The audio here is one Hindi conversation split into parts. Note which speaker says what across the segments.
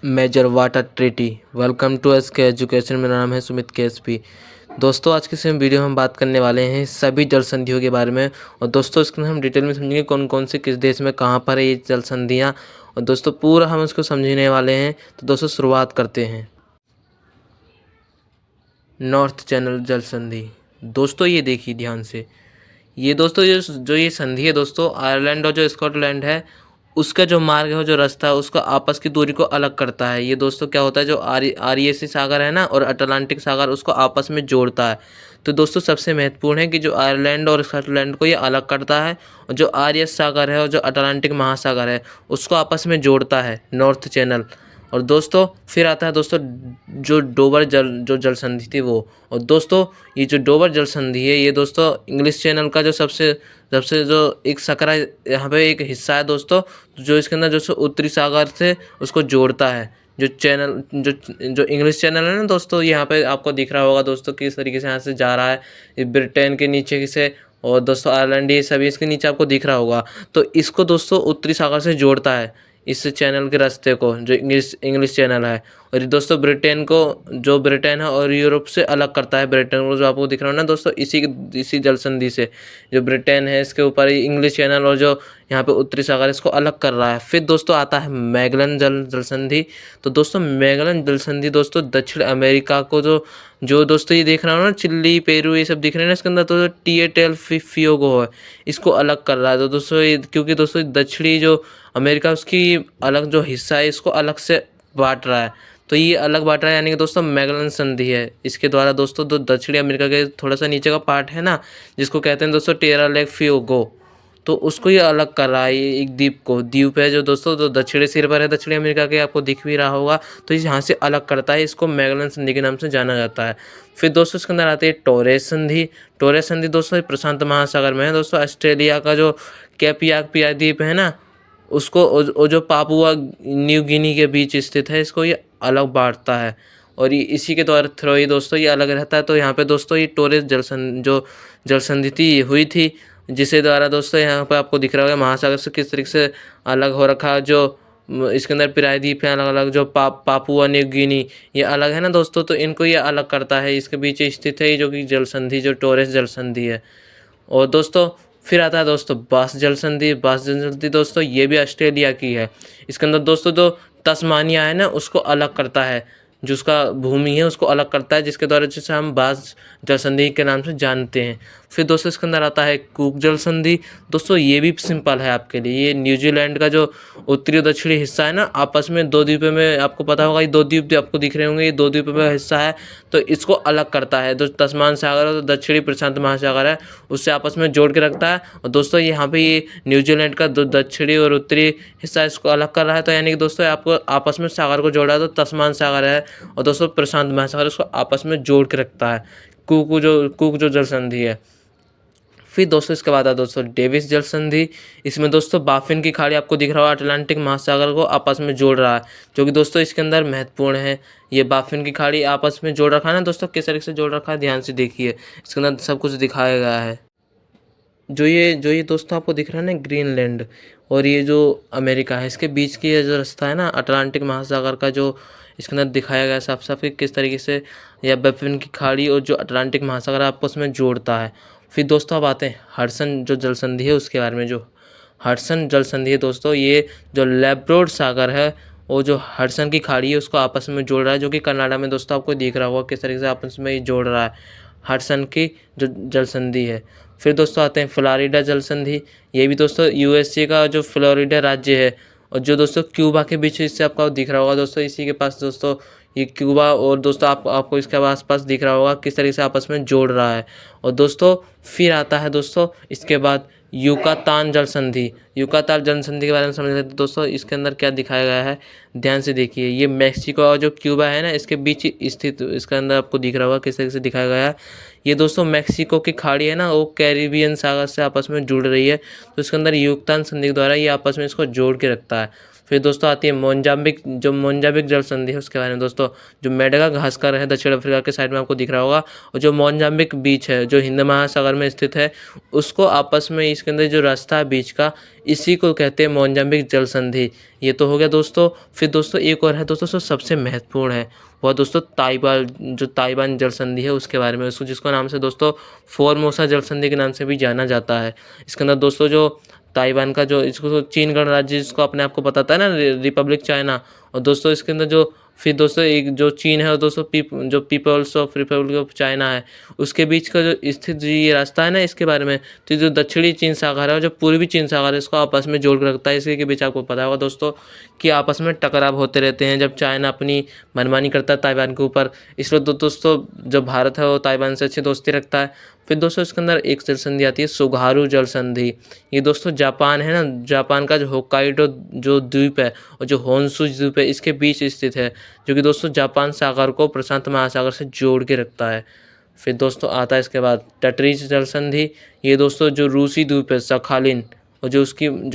Speaker 1: Major water treaty. Welcome to S K education. मेरा नाम है सुमित KSP। दोस्तों, आज के इस वीडियो में हम बात करने वाले हैं सभी जल संधियों के बारे में। और दोस्तों, इसके हम डिटेल में समझेंगे कौन कौन से किस देश में कहाँ पर है ये जल संधियाँ। और दोस्तों, पूरा हम इसको समझने वाले हैं। तो दोस्तों, शुरुआत करते हैं। नॉर्थ चैनल जल संधि। दोस्तों, ये देखिए ध्यान से। ये दोस्तों जो ये संधि है दोस्तों, आयरलैंड और जो स्कॉटलैंड है उसका जो मार्ग है, जो रास्ता है, उसका आपस की दूरी को अलग करता है। ये दोस्तों क्या होता है, जो आरियसी सागर है ना और अटलांटिक सागर, उसको आपस में जोड़ता है। तो दोस्तों, सबसे महत्वपूर्ण है कि जो आयरलैंड और स्कॉटलैंड को ये अलग करता है, और जो आरियस सागर है और जो अटलांटिक महासागर है उसको आपस में जोड़ता है, नॉर्थ चैनल। और दोस्तों फिर आता है दोस्तों जो जल संधि थी वो। और दोस्तों, ये जो डोबर जल संधि है ये दोस्तों इंग्लिश चैनल का जो सबसे सबसे जो एक सकरा यहाँ पे एक हिस्सा है दोस्तों, जो इसके अंदर जो उत्तरी सागर से उसको जोड़ता है। जो चैनल जो जो इंग्लिश चैनल है ना दोस्तों, यहाँ पे आपको दिख रहा होगा दोस्तों किस तरीके से यहाँ से जा रहा है, ये ब्रिटेन के नीचे से, और दोस्तों आयरलैंड, ये सभी इसके नीचे आपको दिख रहा होगा। तो इसको दोस्तों उत्तरी सागर से जोड़ता है, इस चैनल के रास्ते को, जो इंग्लिश चैनल है। और ये दोस्तों ब्रिटेन को, जो ब्रिटेन है और यूरोप से अलग करता है, ब्रिटेन को जो आपको दिख रहा है ना दोस्तों, इसी जल संधि से। जो ब्रिटेन है इसके ऊपर इंग्लिश चैनल और जो यहाँ पे उत्तरी सागर इसको अलग कर रहा है। फिर दोस्तों आता है मैगलन जल संधि। तो दोस्तों मैगलन जल संधि दोस्तों दक्षिण अमेरिका को जो दोस्तों ये देख रहा हो ना, चिल्ली पेरू ये सब दिख रहे हैं ना, इसके अंदर तो टीएटेल फियोगो है, इसको अलग कर रहा है। तो दोस्तों ये क्योंकि दोस्तों दक्षिणी जो अमेरिका उसकी अलग जो हिस्सा है इसको अलग से बांट रहा है, तो ये अलग बांट रहा है, यानी कि दोस्तों मैगलन संधि है। इसके द्वारा दोस्तों जो दक्षिणी अमेरिका के थोड़ा सा नीचे का पार्ट है ना, जिसको कहते हैं दोस्तों टेरा लेक फियोगो, तो उसको ये अलग कर रहा है। ये एक द्वीप है जो दोस्तों जो दक्षिणी सिर पर है दक्षिणी अमेरिका के, आपको दिख भी रहा होगा। तो इस यहाँ से अलग करता है, इसको मैगलन संधि के नाम से जाना जाता है। फिर दोस्तों इसके अंदर आती है टोरेस संधि। टोरेस संधि दोस्तों प्रशांत महासागर में है दोस्तों। ऑस्ट्रेलिया का जो कैपिया द्वीप है ना, उसको जो पापुआ न्यू गिनी के बीच स्थित है, इसको ये अलग बांटता है। और ये इसी के द्वारा थ्रो ही दोस्तों ये अलग रहता है। तो यहाँ पे दोस्तों ये टोरेस जल संधि थी हुई थी, जिसके द्वारा दोस्तों यहाँ पे आपको दिख रहा होगा महासागर से किस तरीके से अलग हो रखा है। जो इसके अंदर पिराई द्वीप है अलग अलग, जो पापुआ न्यू गिनी ये अलग है ना दोस्तों, तो इनको ये अलग करता है। इसके बीच स्थित है जो कि जल संधि, जो टोरेस जल संधि है। और दोस्तों फिर आता है दोस्तों बास जल संधि। बास जल संधि दोस्तों ये भी ऑस्ट्रेलिया की है। इसके अंदर दोस्तों जो तस्मानिया है ना उसको अलग करता है, जो उसका भूमि है उसको अलग करता है, जिसके द्वारा जिसे हम बास जल संधि के नाम से जानते हैं। फिर दोस्तों इसके अंदर आता है कूक जल संधि। दोस्तों ये भी सिंपल है आपके लिए। ये न्यूजीलैंड का जो उत्तरी और दक्षिणी हिस्सा है ना, आपस में दो द्वीपों में, आपको पता होगा ये दो द्वीप आपको दिख रहे होंगे, ये दो द्वीपों में हिस्सा है, तो इसको अलग करता है। जो तस्मान सागर और दक्षिणी प्रशांत महासागर है उससे आपस में जोड़ के रखता है। और दोस्तों यहाँ पे ये न्यूजीलैंड का दक्षिणी और उत्तरी हिस्सा इसको अलग कर रहा है। तो यानी कि दोस्तों आपको आपस में सागर को जोड़ा है, तो तस्मान सागर है और दोस्तों प्रशांत महासागर उसको आपस में जोड़ के रखता है, कूक जो जल संधि है। फिर दोस्तों इसके बाद है दोस्तों डेविस जल संधि। इसमें दोस्तों बाफिन की खाड़ी आपको दिख रहा होगा, अटलांटिक महासागर को आपस में जोड़ रहा है, जो कि दोस्तों इसके अंदर महत्वपूर्ण है। ये बाफिन की खाड़ी आपस में जोड़ रखा है ना दोस्तों, किस तरीके से जोड़ रखा है ध्यान से देखिए, इसके अंदर सब कुछ दिखाया गया है। जो ये दोस्तों आपको दिख रहा है ना ग्रीनलैंड और ये जो अमेरिका है, इसके बीच की ये जो रास्ता है ना अटलांटिक महासागर का, जो इसके अंदर दिखाया गया है साफ साफ कि किस तरीके से यह बाफिन की खाड़ी और जो अटलांटिक महासागर आपस में जोड़ता है। फिर दोस्तों अब आते हैं हडसन जो जल संधि है उसके बारे में। जो हडसन जल संधि है दोस्तों, ये जो लैब्राडोर सागर है और जो हडसन की खाड़ी है उसको आपस में जोड़ रहा है, जो कि कनाडा में दोस्तों आपको दिख रहा होगा किस तरीके से आपस में ये जोड़ रहा है, हडसन की जो जल संधि है। फिर दोस्तों आते हैं फ्लोरिडा जल संधि। ये भी दोस्तों यूएसए का जो फ्लोरिडा राज्य है और जो दोस्तों क्यूबा के बीच इससे आपको दिख रहा होगा दोस्तों, इसी के पास दोस्तों ये क्यूबा, और दोस्तों आपको इसके आसपास दिख रहा होगा किस तरीके से आपस में जोड़ रहा है। और दोस्तों फिर आता है दोस्तों इसके बाद युकातान जल संधि। युकातान जल संधि के बारे में समझ लेते हैं दोस्तों। इसके अंदर क्या दिखाया गया है ध्यान से देखिए। ये मैक्सिको और जो क्यूबा है ना इसके बीच स्थित, इसके अंदर आपको दिख रहा होगा किस तरीके से दिखाया गया है। ये दोस्तों मैक्सिको की खाड़ी है ना, वो कैरिबियन सागर से आपस में जुड़ रही है, तो इसके अंदर युकातान संधि के द्वारा ये आपस में इसको जोड़ के रखता है। फिर दोस्तों आती है मोजाम्बिक, जो मोजाम्बिक जल संधि है उसके बारे में दोस्तों, जो मेडागास्कर है दक्षिण अफ्रीका के साइड में आपको दिख रहा होगा, और जो मोजाम्बिक बीच है जो हिंद महासागर में स्थित है, उसको आपस में इसके अंदर जो रास्ता है बीच का, इसी को कहते हैं मोजाम्बिक जल संधि। ये तो हो गया दोस्तों। फिर दोस्तों एक और है दोस्तों, सबसे महत्वपूर्ण है वह दोस्तों ताइवान, जो ताइवान जल संधि है उसके बारे में, उसको जिसको नाम से दोस्तों फॉर्मोसा जल संधि के नाम से भी जाना जाता है। इसके अंदर दोस्तों जो ताइवान का जो इसको चीन गणराज्य जिसको अपने आप को बताता है ना, रिपब्लिक चाइना, और दोस्तों इसके अंदर जो फिर दोस्तों एक जो चीन है और दोस्तों जो peoples of republic of China है, उसके बीच का जो स्थित जो ये रास्ता है ना, इसके बारे में, तो जो दक्षिणी चीन सागर है और जो पूर्वी चीन सागर है, इसको आपस में जोड़ कर रखता है। इसके बीच आपको पता होगा दोस्तों कि आपस में टकराव होते रहते हैं जब चाइना अपनी मनमानी करता है ताइवान के ऊपर। इसलिए दोस्तों जो भारत है वो ताइवान से अच्छी दोस्ती रखता है। फिर दोस्तों इसके अंदर एक जल संधि आती है सुगारू जल संधि। ये दोस्तों जापान है ना, जापान का जो होक्काइडो जो द्वीप है और जो होन्शु द्वीप है, इसके बीच स्थित है, जो कि दोस्तों जापान सागर को प्रशांत महासागर से जोड़ के रखता है। फिर दोस्तों आता है इसके बाद टटरीज जल संधि। ये दोस्तों जो रूसी द्वीप है सखालिन, और जो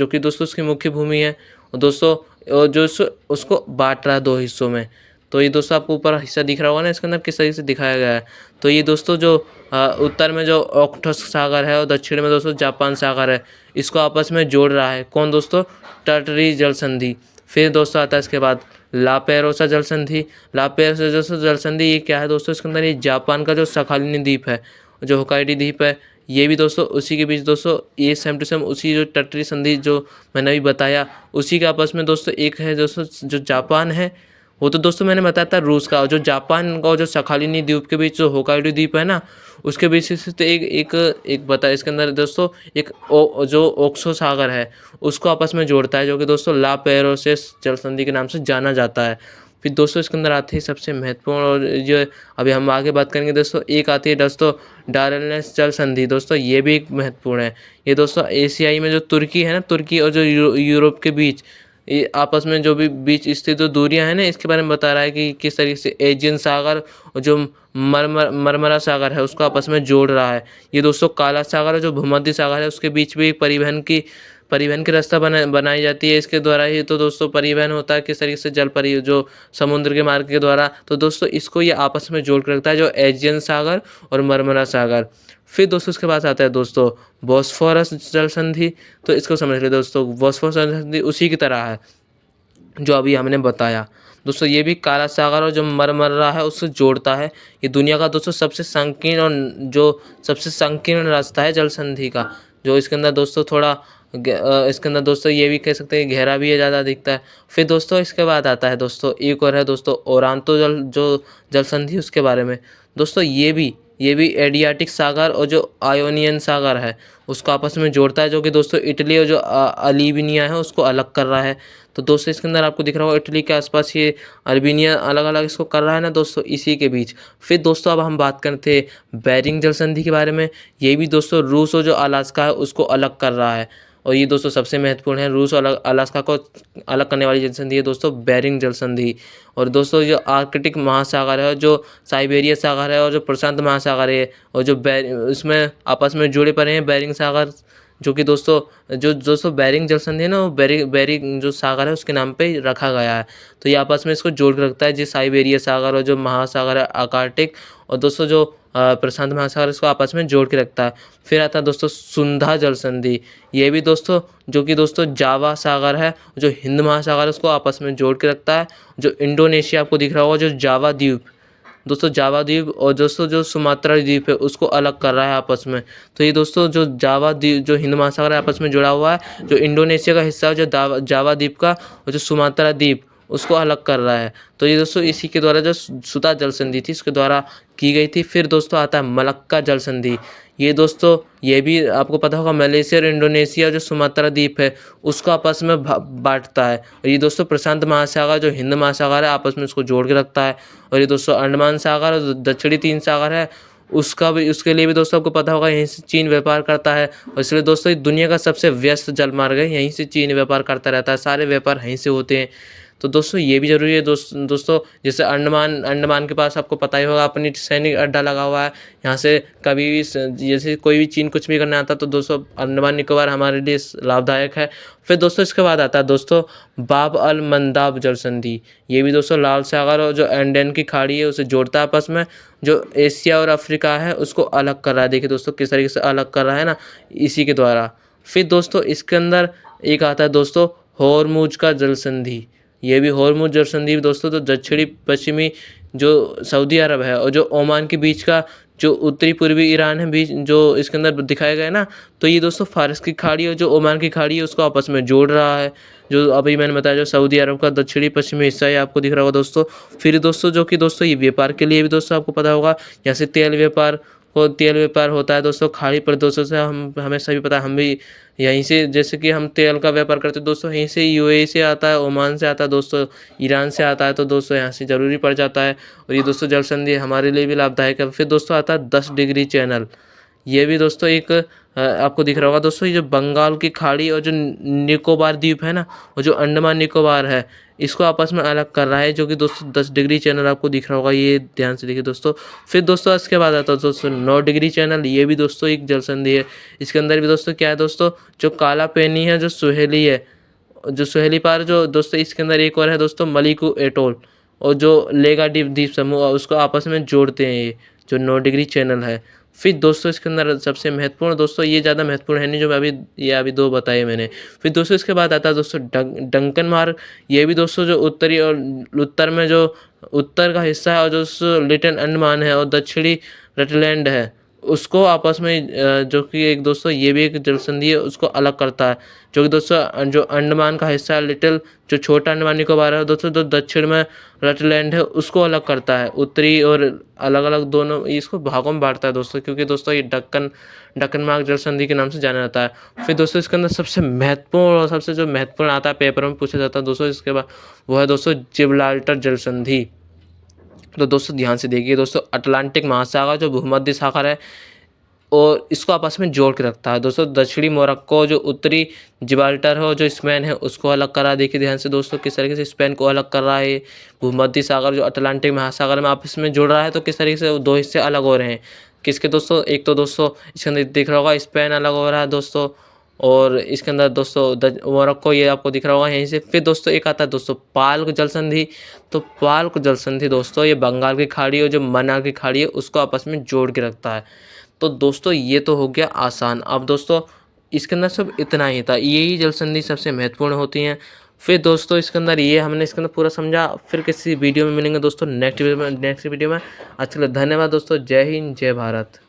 Speaker 1: कि दोस्तों उसकी मुख्य भूमि है, और दोस्तों जो उसको बांट रहा है दो हिस्सों में। तो ये दोस्तों आपको ऊपर हिस्सा दिख रहा होगा ना, इसके अंदर किस तरीके से दिखाया गया है। तो ये दोस्तों जो उत्तर में जो ओखोत्स्क सागर है और दक्षिण में दोस्तों जापान सागर है, इसको आपस में जोड़ रहा है कौन दोस्तों, टटरी जल संधि। फिर दोस्तों आता है इसके बाद लापेरोसा जल संधि। लापेरोसा जल संधि ये क्या है दोस्तों, इसके अंदर ये जापान का जो सखालिनी द्वीप है, जो होक्काइडो द्वीप है, ये भी दोस्तों उसी के बीच दोस्तों ये सेम टू सेम उसी जो टटरी संधि जो मैंने अभी बताया, उसी के आपस में दोस्तों एक है दोस्तों जो जापान है, वो तो दोस्तों मैंने बताया था रूस का, और जो जापान का जो सखालिनी द्वीप के बीच जो होक्काइडो द्वीप है ना, उसके बीच से तो एक बताया इसके अंदर दोस्तों जो ओक्सो सागर है उसको आपस में जोड़ता है, जो कि दोस्तों ला पेरोसेस जल संधि के नाम से जाना जाता है। फिर दोस्तों इसके अंदर आती है सबसे महत्वपूर्ण, और जो अभी हम आगे बात करेंगे दोस्तों, एक आती है दोस्तों डारेलनेस जल संधि। दोस्तों ये भी एक महत्वपूर्ण है। ये दोस्तों एशियाई में जो तुर्की है ना, तुर्की और जो यूरोप के बीच ये आपस में जो भी बीच स्थित जो दूरियां हैं ना, इसके बारे में बता रहा है कि किस तरीके से एजियन सागर और जो मरमरा सागर है उसको आपस में जोड़ रहा है। ये दोस्तों काला सागर और जो भूमध्य सागर है उसके बीच भी परिवहन की रास्ता बनाई जाती है। इसके द्वारा ही तो दोस्तों परिवहन होता है किस तरीके से जो समुद्र के मार्ग के द्वारा। तो दोस्तों इसको ये आपस में जोड़ कर रखता है, जो एजियन सागर और मरमरा सागर। फिर दोस्तों इसके बाद आता है दोस्तों बॉस्फोरस जल संधि। तो इसको समझ ले दोस्तों, बॉस्फोरस जल संधि उसी की तरह है जो अभी हमने बताया। दोस्तों ये भी काला सागर और जो मरमरा है उससे जोड़ता है। ये दुनिया का दोस्तों सबसे संकीर्ण रास्ता है जल संधि का, जो इसके अंदर दोस्तों इसके अंदर दोस्तों ये भी कह सकते हैं गहरा भी है, ज़्यादा दिखता है। फिर दोस्तों इसके बाद आता है दोस्तों एक और है दोस्तों ओरांतो जल संधि, उसके बारे में दोस्तों ये भी एडियाटिक सागर और जो आयोनियन सागर है उसको आपस में जोड़ता है, जो कि दोस्तों इटली और जो अल्बानिया है उसको अलग कर रहा है। तो दोस्तों इसके अंदर आपको दिख रहा होगा इटली के आसपास ये अल्बानिया अलग अलग इसको कर रहा है ना दोस्तों, इसी के बीच। फिर दोस्तों अब हम बात करते हैं बेरिंग जल संधि के बारे में। ये भी दोस्तों रूस और जो अलास्का है उसको अलग कर रहा है, और ये दोस्तों सबसे महत्वपूर्ण है। रूस और अलास्का को अलग करने वाली जल संधि है दोस्तों बेरिंग जल संधि। और दोस्तों जो आर्कटिक महासागर है, जो साइबेरिया सागर है और जो प्रशांत महासागर है, और जो इसमें आपस में जुड़े पड़े हैं बेरिंग सागर, जो कि दोस्तों बेरिंग जल संधि है ना, वो बेरिंग जो सागर है उसके नाम पे रखा गया है। तो ये आपस में इसको जोड़ के रखता है, जो साइबेरिया सागर और जो महासागर है आर्कटिक, और दोस्तों जो प्रशांत महासागर इसको आपस में जोड़ के रखता है। फिर आता है दोस्तों सुंधा जल संधि। ये भी दोस्तों जो कि दोस्तों जावा सागर है, जो हिंद महासागर है उसको आपस में जोड़ के रखता है। जो इंडोनेशिया आपको दिख रहा होगा, जो जावा द्वीप, दोस्तों जावा द्वीप और दोस्तों जो सुमात्रा द्वीप है उसको अलग कर रहा है आपस में। तो ये दोस्तों जो जावा द्वीप जो हिंद महासागर आपस में जुड़ा हुआ है, जो इंडोनेशिया का हिस्सा है जो जावा द्वीप का, और जो सुमात्रा द्वीप उसको अलग कर रहा है। तो ये दोस्तों इसी के द्वारा जो सुधा जल संधि थी इसके द्वारा की गई थी। फिर दोस्तों आता है मलक्का जल संधि। ये दोस्तों ये भी आपको पता होगा मलेशिया और इंडोनेशिया जो सुमात्रा द्वीप है उसको आपस में बांटता है। और ये दोस्तों प्रशांत महासागर जो हिंद महासागर है आपस में उसको जोड़ के रखता है। और ये दोस्तों अंडमान सागर और दक्षिणी तीन सागर है उसके लिए भी दोस्तों आपको पता होगा यहीं से चीन व्यापार करता है। और इसलिए दोस्तों दुनिया का सबसे व्यस्त जलमार्ग है, यहीं से चीन व्यापार करता रहता है, सारे व्यापार यहीं से होते हैं। तो दोस्तों ये भी ज़रूरी है दोस्तों। जैसे अंडमान के पास आपको पता ही होगा अपनी सैनिक अड्डा लगा हुआ है। यहाँ से कभी भी जैसे कोई भी चीन कुछ भी करना आता तो दोस्तों अंडमान निकोबार हमारे लिए लाभदायक है। फिर दोस्तों इसके बाद आता है दोस्तों बाब अल मंदाब जल संधि। ये भी दोस्तों लाल सागर और जो एंडेन की खाड़ी है उसे जोड़ता है आपस में। जो एशिया और अफ्रीका है उसको अलग कर रहा है। देखिए दोस्तों किस तरीके से अलग कर रहा है ना, इसी के द्वारा। फिर दोस्तों इसके अंदर एक आता है दोस्तों होर्मुज का जल संधि। ये भी होर्मुज जल संधि दोस्तों तो दक्षिणी पश्चिमी जो सऊदी अरब है और जो ओमान के बीच का जो उत्तरी पूर्वी ईरान है बीच जो इसके अंदर दिखाया गया है ना, तो ये दोस्तों फारस की खाड़ी और जो ओमान की खाड़ी है उसको आपस में जोड़ रहा है। जो अभी मैंने बताया जो सऊदी अरब का दक्षिणी पश्चिमी हिस्सा है आपको दिख रहा होगा दोस्तों। फिर दोस्तों जो कि दोस्तों ये व्यापार के लिए भी दोस्तों आपको पता होगा, जैसे तेल व्यापार होता है दोस्तों खाड़ी प्रदेशों से। हमें सभी पता है, हम भी यहीं से जैसे कि हम तेल का व्यापार करते हैं दोस्तों, यहीं से यूएई से आता है, ओमान से आता है दोस्तों, ईरान से आता है, तो दोस्तों यहाँ से ज़रूरी पड़ जाता है। और ये दोस्तों जल संधि हमारे लिए भी लाभदायक है। फिर दोस्तों आता है 10 डिग्री चैनल। ये भी दोस्तों एक आपको दिख रहा होगा दोस्तों, ये जो बंगाल की खाड़ी और जो निकोबार द्वीप है ना और जो अंडमान निकोबार है इसको आपस में अलग कर रहा है, जो कि दोस्तों 10 डिग्री चैनल आपको दिख रहा होगा, ये ध्यान से देखिए दोस्तों। फिर दोस्तों इसके बाद आता है दोस्तों 9 डिग्री चैनल। ये भी दोस्तों एक जल संधि है। इसके अंदर भी दोस्तों क्या है दोस्तों, जो काला पेनी है जो सुहेली है, जो सुहेली पार जो दोस्तों इसके अंदर एक और है दोस्तों मलिकू एटोल और जो लेगा द्वीप समूह उसको आपस में जोड़ते हैं, ये जो 9 डिग्री चैनल है। फिर दोस्तों इसके अंदर सबसे महत्वपूर्ण दोस्तों, ये ज़्यादा महत्वपूर्ण है नहीं जो मैं अभी 2 बताए मैंने। फिर दोस्तों इसके बाद आता है दोस्तों डंकन मार्ग। ये भी दोस्तों जो उत्तरी और उत्तर में जो उत्तर का हिस्सा है और जो लिटिल अंडमान है और दक्षिणी रटलैंड है उसको आपस में जो कि एक दोस्तों ये भी एक जल संधि है उसको अलग करता है। जो कि दोस्तों जो अंडमान का हिस्सा है लिटिल जो छोटा अंडमान निकोबार है दोस्तों, जो दक्षिण में रटलैंड है उसको अलग करता है। उत्तरी और अलग अलग दोनों इसको भागों में बांटता है दोस्तों, क्योंकि दोस्तों ये डक्कन मार्ग जल संधि के नाम से जाना जाता है। फिर दोस्तों इसके अंदर सबसे महत्वपूर्ण और सबसे जो महत्वपूर्ण आता है पेपर में पूछा जाता है दोस्तों इसके बाद वो है दोस्तों जिब्राल्टर जल संधि। तो दोस्तों ध्यान से देखिए दोस्तों, अटलांटिक महासागर जो भूमध्य सागर है और इसको आपस में जोड़ के रखता है दोस्तों। दक्षिणी मोरक्को जो उत्तरी जिब्राल्टर है और जो स्पेन है उसको अलग कर रहा है। देखिए ध्यान से दोस्तों किस तरीके से स्पेन को अलग कर रहा है। भूमध्य सागर जो अटलांटिक महासागर में आपस में जुड़ रहा है, तो किस तरीके से 2 हिस्से अलग हो रहे हैं किसके दोस्तों। एक तो दोस्तों इसके अंदर दिख रहा होगा स्पेन अलग हो रहा है दोस्तों, और इसके अंदर दोस्तों मोरक्को ये आपको दिख रहा होगा यहीं से। फिर दोस्तों एक आता है दोस्तों पाल्क जल संधि। तो पाल्क जल संधि दोस्तों ये बंगाल की खाड़ी और जो मन्नार की खाड़ी है उसको आपस में जोड़ के रखता है। तो दोस्तों ये तो हो गया आसान। अब दोस्तों इसके अंदर सब इतना ही था, यही जल संधि सबसे महत्वपूर्ण होती हैं। फिर दोस्तों इसके अंदर ये हमने इसके अंदर पूरा समझा। फिर किसी वीडियो में मिलेंगे दोस्तों नेक्स्ट वीडियो में। अच्छा धन्यवाद दोस्तों, जय हिंद जय भारत।